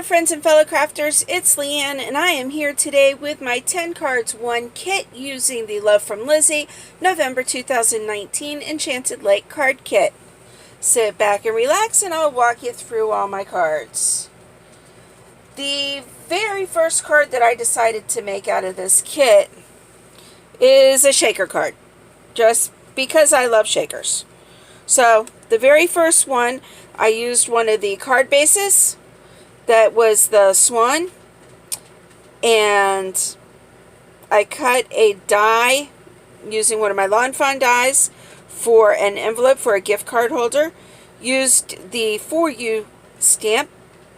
there, friends and fellow crafters, it's Leanne, and I am here today with my 10 cards 1 kit using the Love from Lizi November 2019 Enchanted Lake card kit. Sit back and relax and I'll walk you through all my cards. The very first card that I decided to make out of this kit is a shaker card, just because I love shakers. So the very first one, I used one of the card bases that was the swan, and I cut a die using one of my Lawn Fawn dies for an envelope for a gift card holder. Used the For You stamp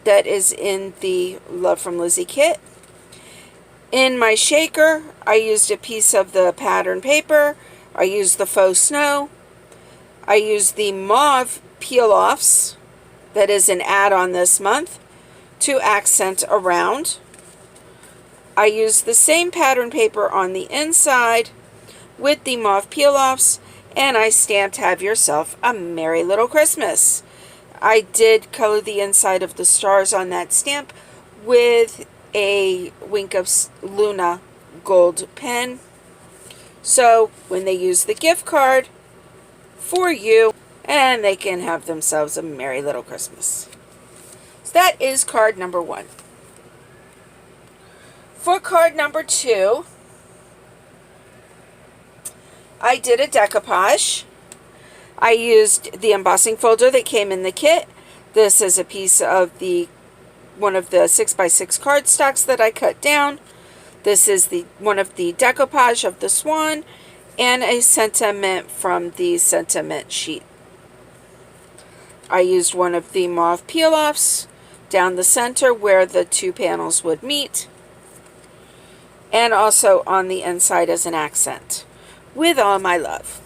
that is in the Love from Lizi kit. In my shaker, I used a piece of the pattern paper. I used the faux snow. I used the mauve peel-offs that is an add-on this month to accent around. I used the same pattern paper on the inside with the mauve peel-offs, and I stamped "Have yourself a merry little Christmas." I did color the inside of the stars on that stamp with a Wink of Luna gold pen. So when they use the gift card for you, and they can have themselves a merry little Christmas. So that is card number 1. For card number 2, I did a decoupage. I used the embossing folder that came in the kit. This is a piece of the one of the 6x6 cardstocks that I cut down. This is one of the decoupage of the swan and a sentiment from the sentiment sheet. I used one of the mauve peel-offs down the center where the 2 panels would meet, and also on the inside as an accent, with all my love.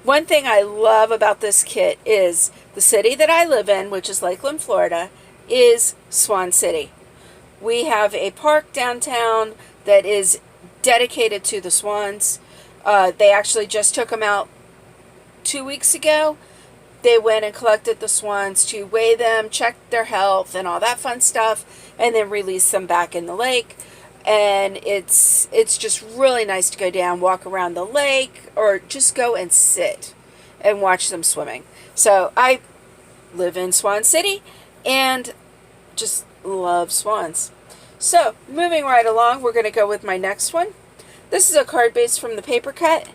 One thing I love about this kit is the city that I live in, which is Lakeland, Florida, is Swan City. We have a park downtown that is dedicated to the swans. They actually just took them out 2 weeks ago. They went and collected the swans to weigh them, check their health, and all that fun stuff, and then release them back in the lake. And it's just really nice to go down, walk around the lake, or just go and sit and watch them swimming. So I live in Swan City and just love swans. So moving right along, we're going to go with my next one. This is a card base from the paper cut,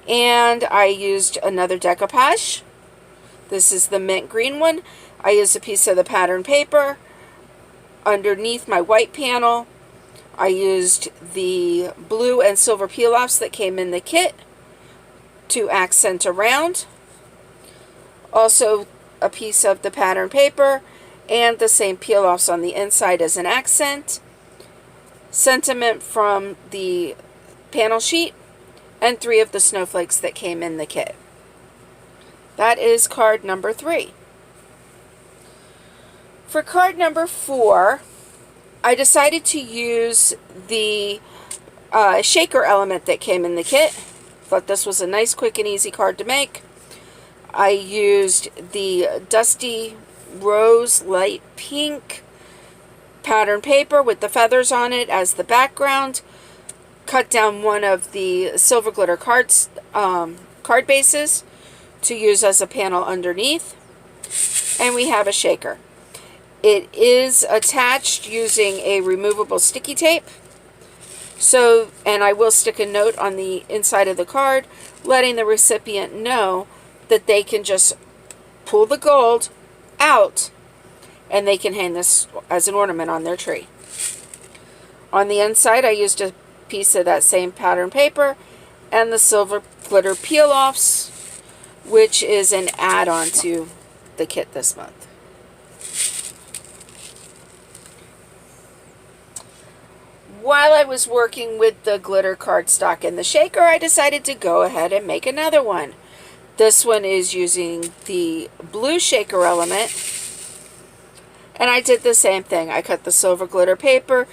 and I used another decoupage. This is the mint green one. I used a piece of the pattern paper underneath my white panel. I used the blue and silver peel-offs that came in the kit to accent around. Also a piece of the pattern paper and the same peel-offs on the inside as an accent. Sentiment from the panel sheet, and 3 of the snowflakes that came in the kit. That is card number 3. For card number 4, I decided to use the shaker element that came in the kit. Thought this was a nice, quick, and easy card to make. I used the Dusty Rose Light Pink pattern paper with the feathers on it as the background. Cut down one of the silver glitter card bases to use as a panel underneath. And we have a shaker. It is attached using a removable sticky tape. So, and I will stick a note on the inside of the card letting the recipient know that they can just pull the gold out and they can hang this as an ornament on their tree. On the inside, I used a piece of that same pattern paper and the silver glitter peel-offs, which is an add-on to the kit this month. While I was working with the glitter cardstock and the shaker, I decided to go ahead and make another one. This one is using the blue shaker element, and I did the same thing. I cut the silver glitter paper,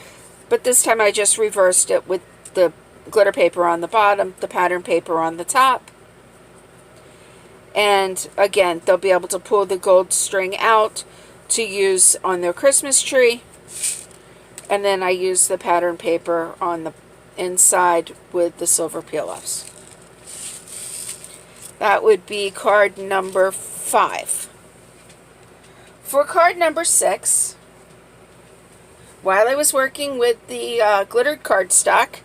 but this time I just reversed it with the glitter paper on the bottom, the pattern paper on the top. And again, they'll be able to pull the gold string out to use on their Christmas tree. And then I use the pattern paper on the inside with the silver peel-offs. That would be card number 5. For card number 6, while I was working with the glittered cardstock,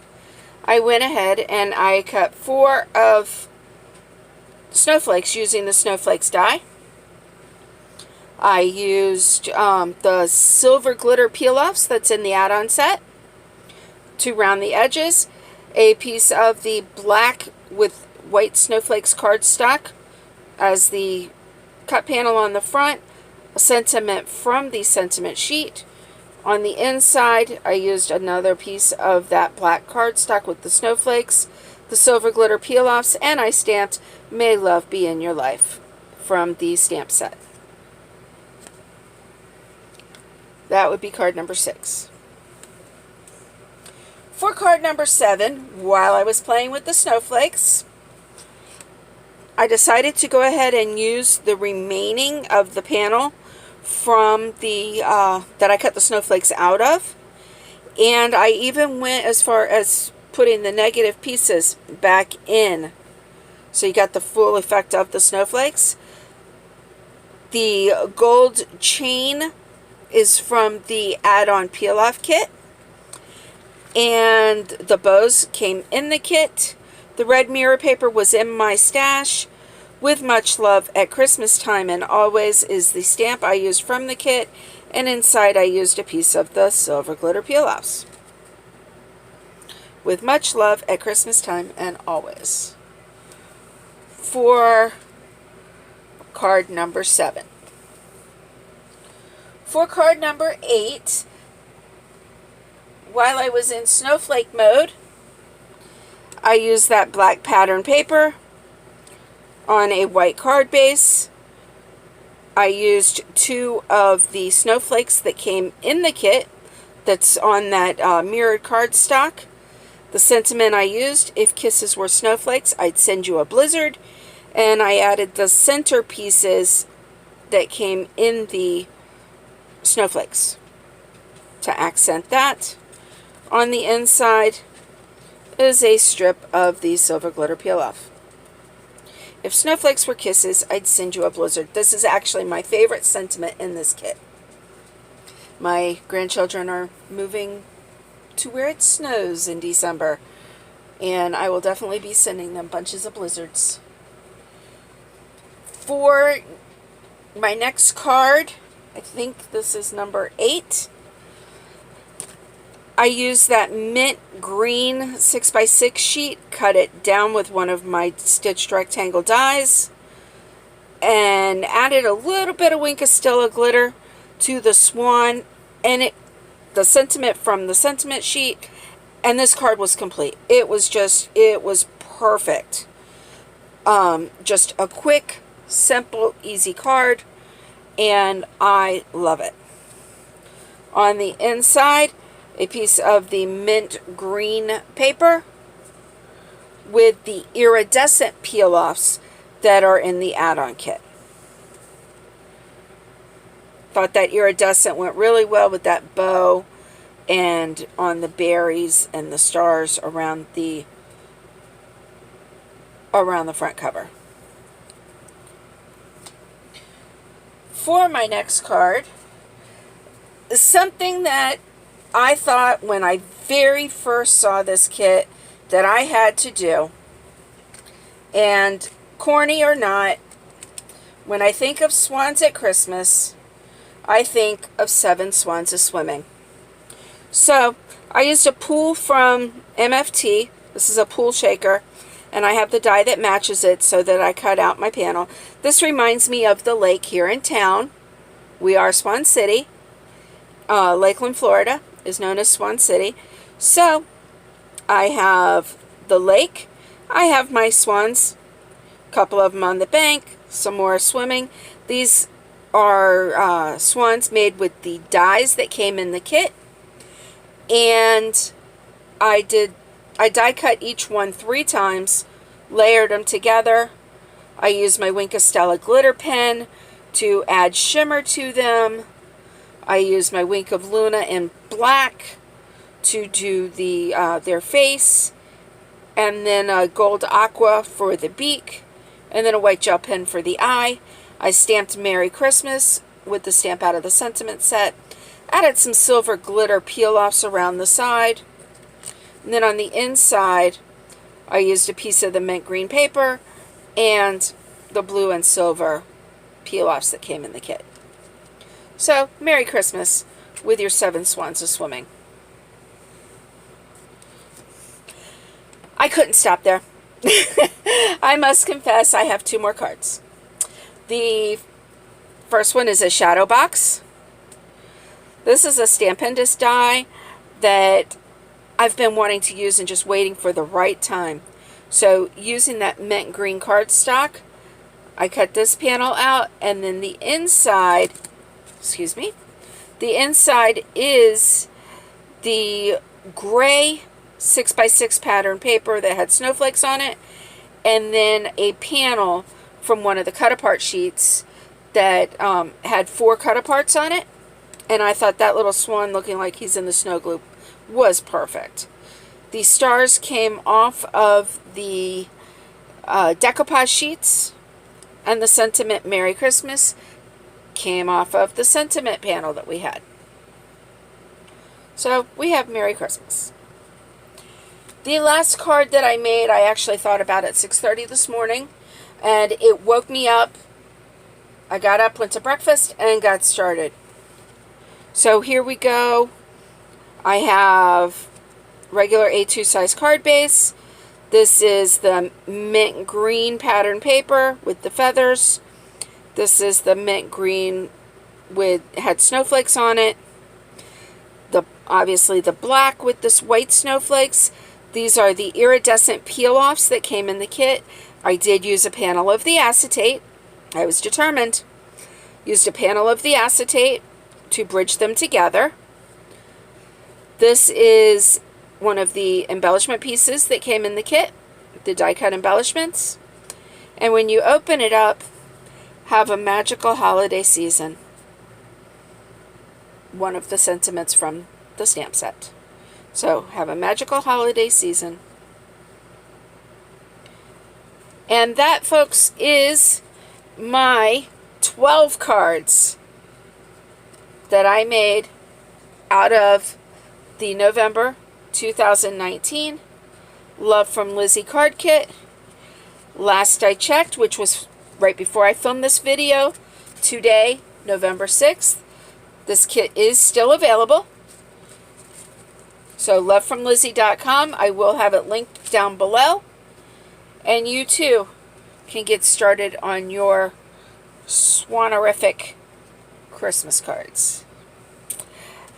I went ahead and I cut 4 of snowflakes using the snowflakes die. I used the silver glitter peel-offs that's in the add-on set to round the edges, a piece of the black with white snowflakes cardstock as the cut panel on the front, a sentiment from the sentiment sheet. On the inside, I used another piece of that black cardstock with the snowflakes, the silver glitter peel-offs, and I stamped "May Love Be in Your Life" from the stamp set. That would be card number 6. For card number 7, while I was playing with the snowflakes, I decided to go ahead and use the remaining of the panel from the that I cut the snowflakes out of, and I even went as far as putting the negative pieces back in, so you got the full effect of the snowflakes. The gold chain is from the add-on peel-off kit, and the bows came in the kit. The red mirror paper was in my stash. "With much love at Christmas time and always" is the stamp I used from the kit, and inside I used a piece of the silver glitter peel-offs. "With much love at Christmas time and always." For card number 7. For card number 8, while I was in snowflake mode, I used that black pattern paper on a white card base. I used 2 of the snowflakes that came in the kit that's on that mirrored cardstock. The sentiment I used: "If kisses were snowflakes, I'd send you a blizzard." And I added the center pieces that came in the snowflakes to accent that. On the inside is a strip of the silver glitter peel-off. "If snowflakes were kisses, I'd send you a blizzard." This is actually my favorite sentiment in this kit. My grandchildren are moving to where it snows in December, and I will definitely be sending them bunches of blizzards. For my next card, I think this is number 8, I used that mint green 6x6 sheet, cut it down with one of my stitched rectangle dies, and added a little bit of Wink of Stella glitter to the swan and the sentiment from the sentiment sheet, and this card was complete. It was perfect. Just a quick, simple, easy card, and I love it. On the inside, a piece of the mint green paper with the iridescent peel-offs that are in the add-on kit. Thought that iridescent went really well with that bow and on the berries and the stars around the front cover. For my next card is something that I thought when I very first saw this kit that I had to do. And corny or not, when I think of swans at Christmas, I think of 7 Swans a Swimming. So I used a pool from MFT. This is a pool shaker, and I have the die that matches it so that I cut out my panel. This reminds me of the lake here in town. We are Swan City. Lakeland, Florida is known as Swan City. So I have the lake. I have my swans, a couple of them on the bank, some more swimming. These are swans made with the dies that came in the kit. And I die cut each one 3 times, layered them together. I used my Wink of Stella glitter pen to add shimmer to them. I used my Wink of Luna in black to do their face, and then a gold aqua for the beak, and then a white gel pen for the eye. I stamped Merry Christmas with the stamp out of the sentiment set. Added some silver glitter peel-offs around the side. And then on the inside, I used a piece of the mint green paper and the blue and silver peel-offs that came in the kit. So, Merry Christmas with your 7 swans of swimming. I couldn't stop there. I must confess I have 2 more cards. The first one is a shadow box. This is a Stampin' Disc die that I've been wanting to use and just waiting for the right time. So using that mint green cardstock, I cut this panel out, and then the inside, the inside is the gray 6x6 pattern paper that had snowflakes on it, and then a panel from one of the cut-apart sheets that had 4 cut-aparts on it, and I thought that little swan looking like he's in the snow globe was perfect. The stars came off of the decoupage sheets, and the sentiment Merry Christmas came off of the sentiment panel that we had. So we have Merry Christmas. The last card that I made, I actually thought about at 6:30 this morning, and it woke me up. I got up, went to breakfast, and got started. So here we go. I have regular A2 size card base. This is the mint green pattern paper with the feathers. This is the mint green had snowflakes on it. Obviously the black with this white snowflakes. These are the iridescent peel-offs that came in the kit. I did use a panel of the acetate. I was determined. Used a panel of the acetate to bridge them together. This is one of the embellishment pieces that came in the kit, the die cut embellishments. And when you open it up, have a magical holiday season. One of the sentiments from the stamp set. So, have a magical holiday season. And that, folks, is my 12 cards that I made out of the November 2019 Love from Lizi card kit. Last I checked, which was right before I filmed this video, today, November 6th, this kit is still available. So lovefromlizi.com. I will have it linked down below. And you too can get started on your swanerific Christmas cards.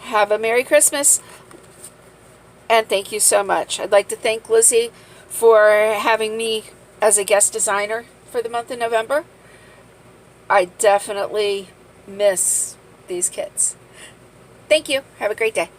Have a Merry Christmas. And thank you so much. I'd like to thank Lizi for having me as a guest designer for the month of November. I definitely miss these kits. Thank you. Have a great day.